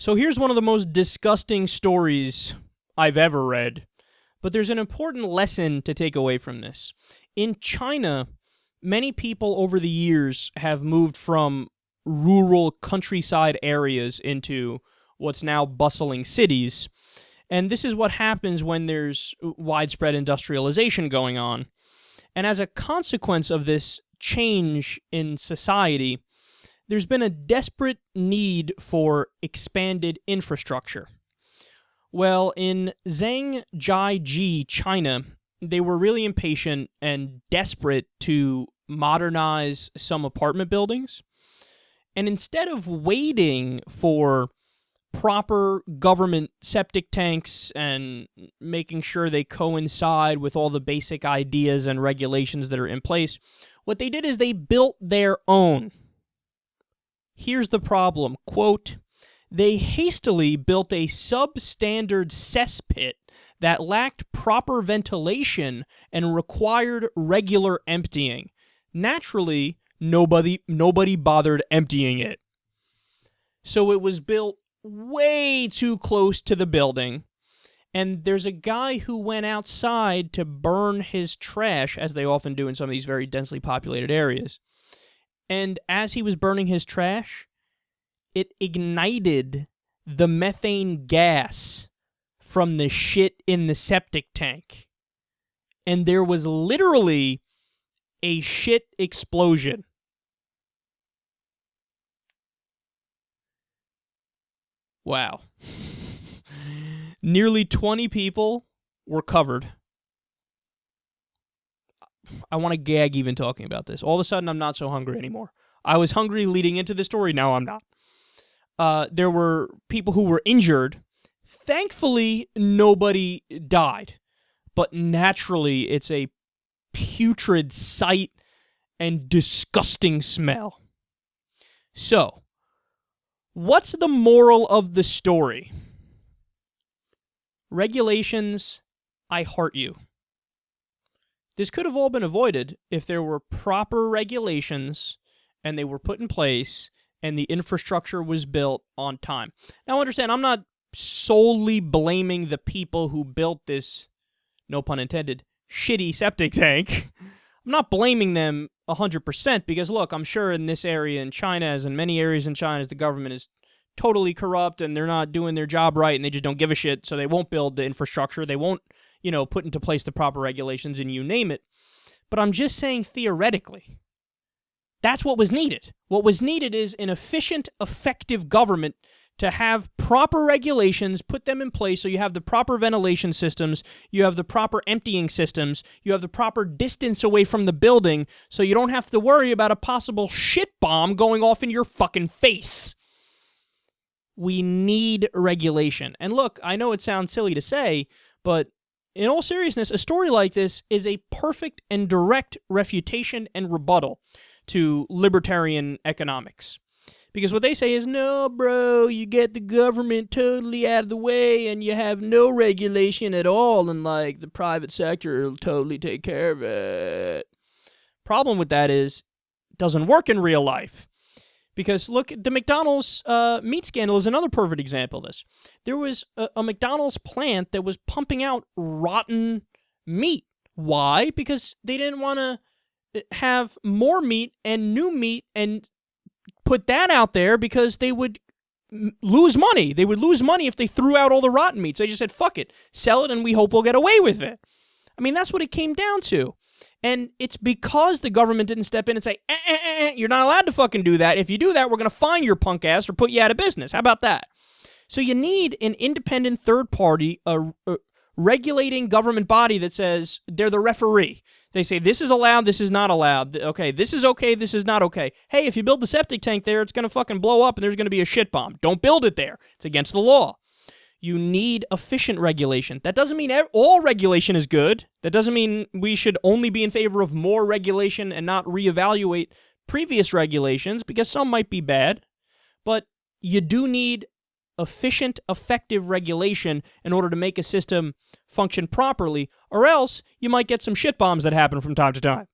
So here's one of the most disgusting stories I've ever read, but there's an important lesson to take away from this. In China, many people over the years have moved from rural countryside areas into what's now bustling cities, and this is what happens when there's widespread industrialization going on. And as a consequence of this change in society, there's been a desperate need for expanded infrastructure. Well, in Zhangjiajie, China, they were really impatient and desperate to modernize some apartment buildings. And instead of waiting for proper government septic tanks and making sure they coincide with all the basic ideas and regulations that are in place, what they did is they built their own. Here's the problem, quote, they hastily built a substandard cesspit that lacked proper ventilation and required regular emptying. Naturally, nobody bothered emptying it. So it was built way too close to the building, and there's a guy who went outside to burn his trash, as they often do in some of these very densely populated areas. And as he was burning his trash, it ignited the methane gas from the shit in the septic tank. And there was literally a shit explosion. Wow. Nearly 20 people were covered. I want to gag even talking about this. All of a sudden, I'm not so hungry anymore. I was hungry leading into the story. Now I'm not. There were people who were injured. Thankfully, nobody died. But naturally, it's a putrid sight and disgusting smell. So, what's the moral of the story? Regulations, I heart you. This could have all been avoided if there were proper regulations and they were put in place and the infrastructure was built on time. Now, understand, I'm not solely blaming the people who built this, no pun intended, shitty septic tank. I'm not blaming them 100% because, look, I'm sure in this area in China, as in many areas in China, the government is totally corrupt and they're not doing their job right and they just don't give a shit, so they won't build the infrastructure. They won't, put into place the proper regulations and you name it. But I'm just saying theoretically, that's what was needed. What was needed is an efficient, effective government to have proper regulations, put them in place so you have the proper ventilation systems, you have the proper emptying systems, you have the proper distance away from the building so you don't have to worry about a possible shit bomb going off in your fucking face. We need regulation. And look, I know it sounds silly to say, but in all seriousness, a story like this is a perfect and direct refutation and rebuttal to libertarian economics. Because what they say is, no, bro, you get the government totally out of the way and you have no regulation at all and, the private sector will totally take care of it. Problem with that is, it doesn't work in real life. Because, look, the McDonald's meat scandal is another perfect example of this. There was a McDonald's plant that was pumping out rotten meat. Why? Because they didn't want to have more meat and new meat and put that out there because they would lose money. They would lose money if they threw out all the rotten meat. So they just said, fuck it, sell it and we hope we'll get away with it. I mean, that's what it came down to. And it's because the government didn't step in and say, you're not allowed to fucking do that. If you do that, we're going to fine your punk ass or put you out of business. How about that? So you need an independent third party, a regulating government body that says they're the referee. They say, this is allowed, this is not allowed. Okay, this is not okay. Hey, if you build the septic tank there, it's going to fucking blow up and there's going to be a shit bomb. Don't build it there. It's against the law. You need efficient regulation. That doesn't mean all regulation is good. That doesn't mean we should only be in favor of more regulation and not reevaluate previous regulations, because some might be bad. But you do need efficient, effective regulation in order to make a system function properly, or else you might get some shit bombs that happen from time to time.